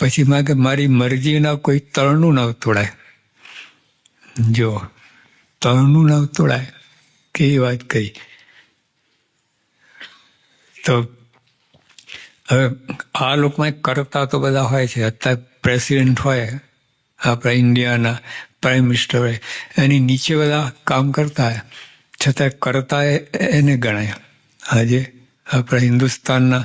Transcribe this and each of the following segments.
પછી માં કે મારી મરજીના કોઈ તળનું ન તોડાય. જો તળનું ન તોડાય કેવી વાત કરી. તો હવે આ લોકોમાં કરતા તો બધા હોય છે. અત્યારે પ્રેસિડેન્ટ હોય આપણા ઇન્ડિયાના, પ્રાઇમ મિનિસ્ટર હોય, એની નીચે બધા કામ કરતા હોય, છતાં કરતા એને ગણાય. આજે આપણા હિન્દુસ્તાનના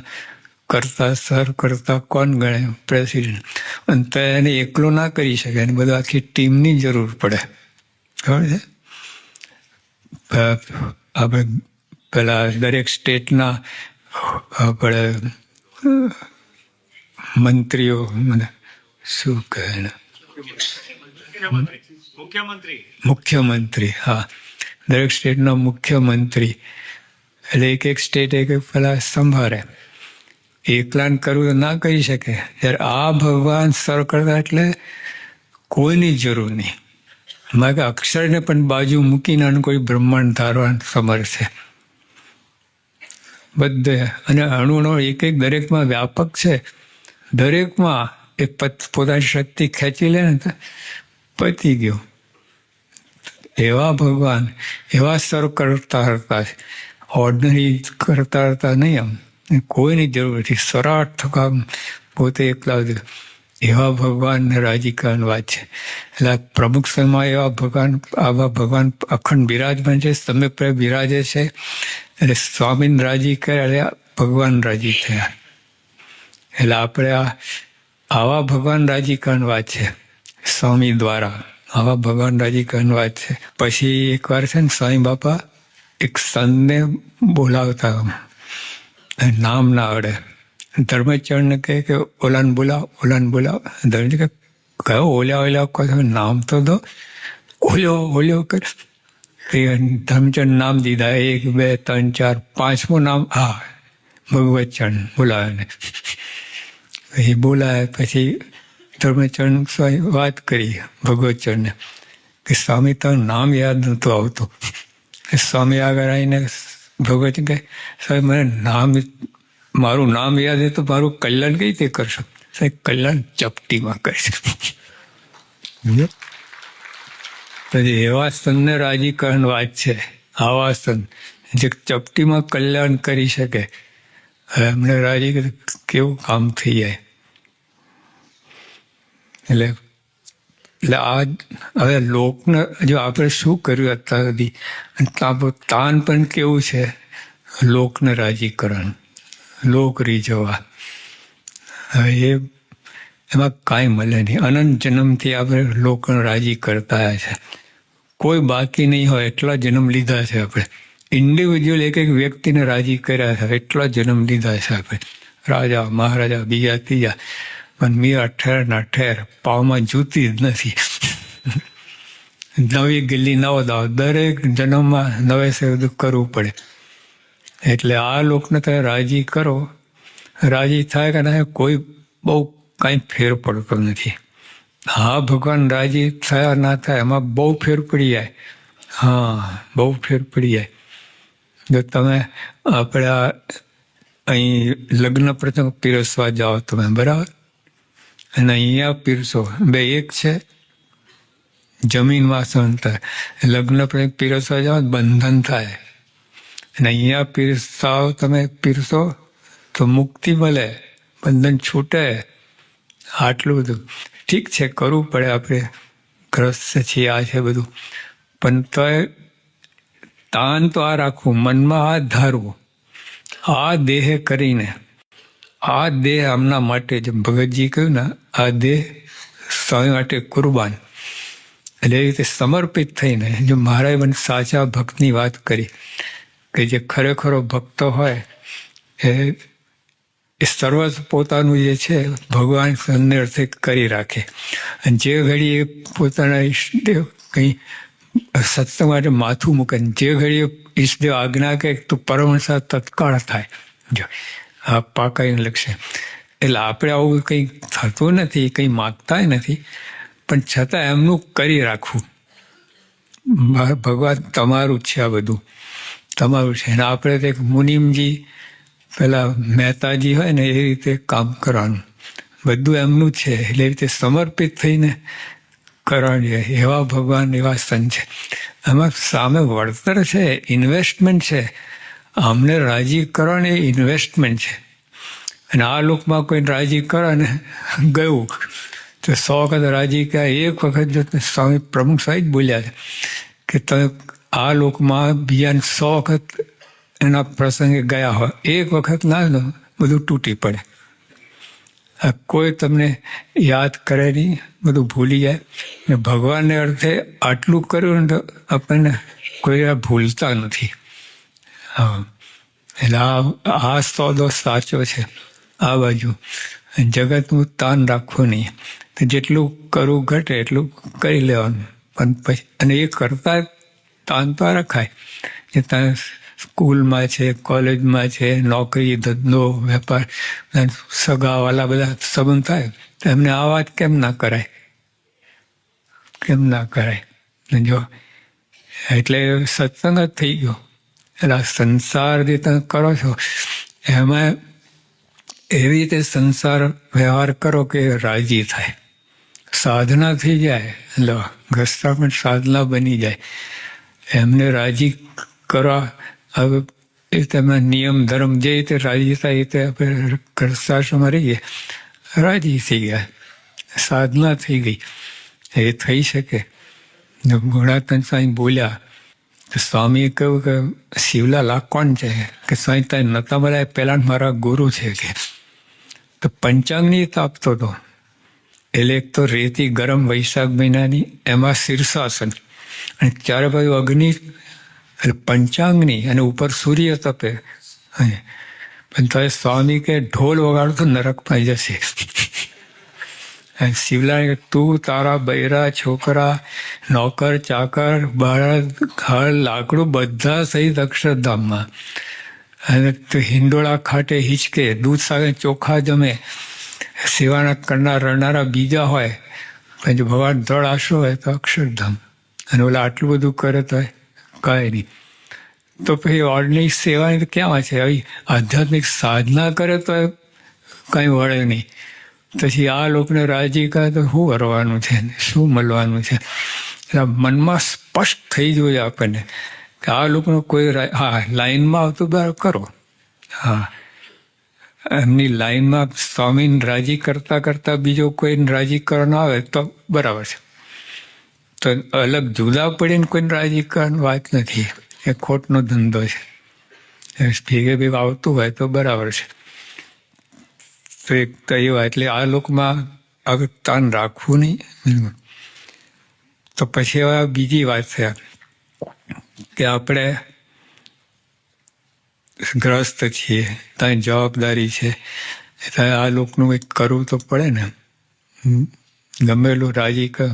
કરતા કોણ ગણાય? પ્રેસિડેન્ટ. અને તો એને એકલો ના કરી શકે, એને બધું આખી ટીમની જરૂર પડે. ખબર છે? આપણે પેલા દરેક સ્ટેટના આપણે મંત્રીઓ, મને શું કહે, મુખ્યમંત્રી. હા, દરેક સ્ટેટના મુખ્યમંત્રી, એટલે એક સ્ટેટ એક પેલા સંભાળે. એકલાને કરવું તો ના કરી શકે. જ્યારે આ ભગવાન સર્વ કરતા એટલે કોઈની જરૂર નહીં. મારે અક્ષરને પણ બાજુ મૂકીને કોઈ બ્રહ્માંડ ધારવા સમર્થ છે બધે. અને અણુનો એક દરેકમાં વ્યાપક છે. દરેકમાં એ પોતાની શક્તિ ખેંચી લે ને પતી ગયું. એવા ભગવાન, એવા સર્વ કરતા હતા, ઓર્ડિનરી કરતા હતા નહીં. આમ કોઈની જરૂર નથી. સરાટ કામ પોતે એકલા. એવા ભગવાનને રાજી કરવાની વાત છે. એટલે પ્રમુખ સમયમાં આવા ભગવાન અખંડ બિરાજમાન છે. તમે બિરાજે છે એટલે સ્વામીને રાજી કર્યા એટલે ભગવાન રાજી થયા. એટલે આપણે આવા ભગવાન રાજી કરવાની વાત છે. સ્વામી દ્વારા આવા ભગવાન રાજી કરવાની વાત છે. પછી એકવાર છે ને સ્વામી બાપા એક સંતને બોલાવતા, નામ ના આવડે. ધર્મચરણને કહે કે ઓલાને બોલાવ. ધર્મચરણ કે કયો ઓલ્યા કહો, નામ તો દો. ઓલ્યો કર. ધર્મચરણ નામ દીધા, 1 2 3 4 5મું નામ. હા, ભગવતચરણ બોલાવે. પછી બોલાય. પછી ધર્મચરણ સ્વામી વાત કરી ભગવતચરણને કે સ્વામી તારું નામ યાદ નહોતું આવતું. સ્વામી આગળ આવીને ભગવતચરણ કહે, સ્વામી મને મારું નામ યાદ હે તો મારું કલ્યાણ કઈ રીતે કરશો? સાહેબ કલ્યાણ ચપટીમાં કરશે. પછી એવા સંતને રાજી કરવાની વાત છે. આવા સંત જે ચપટીમાં કલ્યાણ કરી શકે, એમને રાજી કેવું કામ થઈ જાય. એટલે આ હવે લોકને જો આપણે શું કર્યું અત્યાર સુધી, તાન પણ કેવું છે લોકને રાજી કરવાનું, લોક રીઝવવા. હવે એમાં કાંઈ મળે નહીં. અનંત જન્મથી આપણે લોકોને રાજી કરતા છે. કોઈ બાકી નહીં હોય એટલા જન્મ લીધા છે આપણે. ઇન્ડિવિજ્યુઅલ એક વ્યક્તિને રાજી કર્યા છે એટલા જન્મ લીધા છે આપણે. રાજા મહારાજા બીજા ત્રીજા, પણ મીરા ઠેર પાવમાં જૂતી જ નથી. નવી ગિલ્લી નવો દાવ. દરેક જન્મમાં નવેસર બધું કરવું પડે. એટલે આ લોકને તમે રાજી કરો, રાજી થાય કે ના, કોઈ બહુ કાંઈ ફેર પડતો નથી. હા, ભગવાન રાજી થયા ના થાય એમાં બહુ ફેર પડી જાય. હા, બહુ ફેર પડી જાય. જો તમે આપણે અહીં લગ્ન પ્રસંગ પીરસવા જાઓ તમે, બરાબર, અને અહીંયા પીરસો, બે એક છે. જમીન વાસણ થાય. લગ્ન પ્રસંગ પીરસવા જાઓ બંધન થાય. અને અહીંયા પીરસાવ તમે પીરસો તો મુક્તિ મળે, બંધન છૂટે. આટલું બધું ઠીક છે, કરવું પડે. આપણે ગ્રસ્ત છીએ, આ છે બધું. પણ તો તાન તો આ રાખવું, મનમાં આ ધારવું, આ દેહે કરીને, આ દેહ આમના માટે, જેમ ભગતજી કહ્યું ને, આ દેહ સ્વામી માટે કુરબાન. એટલે એ રીતે સમર્પિત થઈને, જો મહારાજ મને સાચા ભક્તની વાત કરી કે જે ખરેખરો ભક્તો હોય એ સર્વસ્વ પોતાનું જે છે ભગવાન સંને અર્થે કરી રાખે. અને જે ઘડી એ પોતાના ઈષ્ટદેવ કંઈ સત્સંગ માટે માથું મૂકે, જે ઘડી ઈષ્ટદેવ આજ્ઞા કહે તો પરમહંસા તત્કાળ થાય. જો આ પાકાઈને લખશે. એટલે આપણે આવું કંઈ થતું નથી, કંઈ માગતા નથી, પણ છતાં એમનું કરી રાખવું. ભગવાન તમારું છે, આ બધું તમારું છે. અને આપણે તો એક મુનિમજી, પેલા મહેતાજી હોય ને એ રીતે કામ કરવાનું. બધું એમનું જ છે. એટલે એ રીતે સમર્પિત થઈને કરવાનું છે. એવા ભગવાન, એવા સંત છે. એમાં સામે વળતર છે, ઇન્વેસ્ટમેન્ટ છે. અમને રાજી કરવાની ઇન્વેસ્ટમેન્ટ છે. અને આ લોકમાં કોઈ રાજી કરે ને ગયું તો 100 વખત રાજી કે એક વખત જો સ્વામી પ્રમુખ સાહેબ બોલ્યા છે કે તમે આ લોકમાં બીજાને 100 વખત એના પ્રસંગે ગયા હોય, એક વખત ના લો, બધું તૂટી પડે. કોઈ તમને યાદ કરે નહીં, બધું ભૂલી જાય. ને ભગવાનને અર્થે આટલું કર્યું ને તો આપણને કોઈ ભૂલતા નથી. હા, એટલે આ સોદો સાચો છે. આ બાજુ જગતનું તાન રાખવું નહીં. જેટલું કરવું ઘટે એટલું કરી લેવાનું. પણ પછી અને એ કરતા તાન તો રખાય. જે ત્યાં સ્કૂલમાં છે, કોલેજમાં છે, નોકરી, ધંધો, વેપાર, સગાવાલા બધા સંબંધ થાય તો એમને આ વાત કેમ ના કરાય? કેમ ના કરાય? જો એટલે સત્સંગ જ થઈ ગયો. એટલે આ સંસાર જે તમે કરો છો એમાં એવી રીતે સંસાર વ્યવહાર કરો કે રાજી થાય. સાધના થઈ જાય એટલે ઘસતા પણ સાધના બની જાય. એમને રાજી કરવા હવે એ તમે નિયમ ધર્મ જે રીતે રાજી થાય એ રીતે આપણે ઘરસાશમાં રહીએ, રાજી થઈ ગયા, સાધના થઈ ગઈ. એ થઈ શકે. ગુણાતન સ્વામી બોલ્યા તો સ્વામીએ કહ્યું કે શિવલાલ આ કોણ છે? કે સ્વામી ત્યાં નતા બધા પહેલા મારા ગુરુ છે કે. તો પંચાંગની આપતો હતો. એટલે એક તો રેતી ગરમ વૈશાખ મહિનાની, એમાં શીર્ષાસન અને ચારે બાજુ અગ્નિ, એટલે પંચાંગની, અને ઉપર સૂર્ય તપે. પણ તો સ્વામી કે ઢોલ વગાડો તો નરકમાં જશે. શિવલાલ તું, તારા બૈરા, છોકરા, નોકર, ચાકર, બળદ, હળ, લાકડું બધા સહિત અક્ષરધામમાં. અને હિંડોળા ખાટે હિંચકે, દૂધ સાથે ચોખા જમે, સેવાના કરનાર રડનારા બીજા હોય, પછી ભગવાન ધડ આશરો હોય તો અક્ષરધામ. અને ઓલા આટલું બધું કરે તો કાંઈ નહીં. તો પછી ઓર્ડની સેવાની તો ક્યાં છે? આવી આધ્યાત્મિક સાધના કરે તો કાંઈ વળે નહીં. પછી આ લોકોને રાજી કરે તો શું કરવાનું છે, શું મળવાનું છે? એટલે મનમાં સ્પષ્ટ થઈ જોઈએ આપણને કે આ લોકોનો કોઈ હા લાઈનમાં આવતું બરાબર કરો. હા, એમની લાઈનમાં સ્વામીને રાજી કરતા કરતા બીજો કોઈને રાજી કરવાનો આવે તો બરાબર છે. તો અલગ જુદા પડીને કોઈને રાજી કરવાની વાત નથી. એ ખોટનો ધંધો છે. ભેગે ભેગું આવતું હોય તો બરાબર છે. તો એક તો એવા એટલે આ લોકમાં આગળ તાન રાખવું નહીં. તો પછી હવે બીજી વાત છે કે આપણે ગ્રસ્ત છીએ, ત્યાં જવાબદારી છે, ત્યાં આ લોકનું કંઈક કરવું તો પડે ને. ગમેલું રાજી કર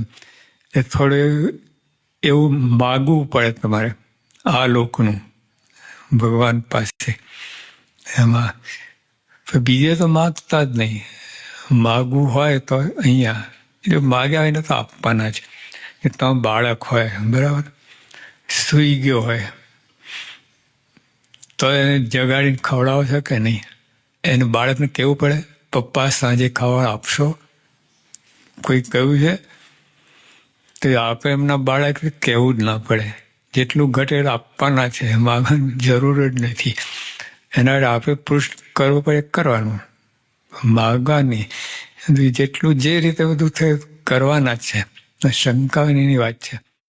એ થોડું એવું માગવું પડે તમારે આ લોકનું ભગવાન પાસે. એમાં બીજે તો માગતા જ નહીં. માગવું હોય તો અહીંયા એટલે માગ્યા હોય ને તો આપવાના છે. કે તમે બાળક હોય, બરાબર, સૂઈ ગયો હોય તો એને જગાડીને ખવડાવો છો કે નહીં? એને બાળકને કહેવું પડે પપ્પા સાંજે ખાવા આપશો? કોઈ કહ્યું છે? તો આપે એમના બાળકને કહેવું જ ના પડે. જેટલું ઘટે આપવાના છે, માગવાની જરૂર જ નથી. એના આપણે પૃષ્ઠ કરવું પડે કરવાનું, માગવાની જેટલું જે રીતે બધું થાય કરવાના જ છે. શંકાની વાત છે.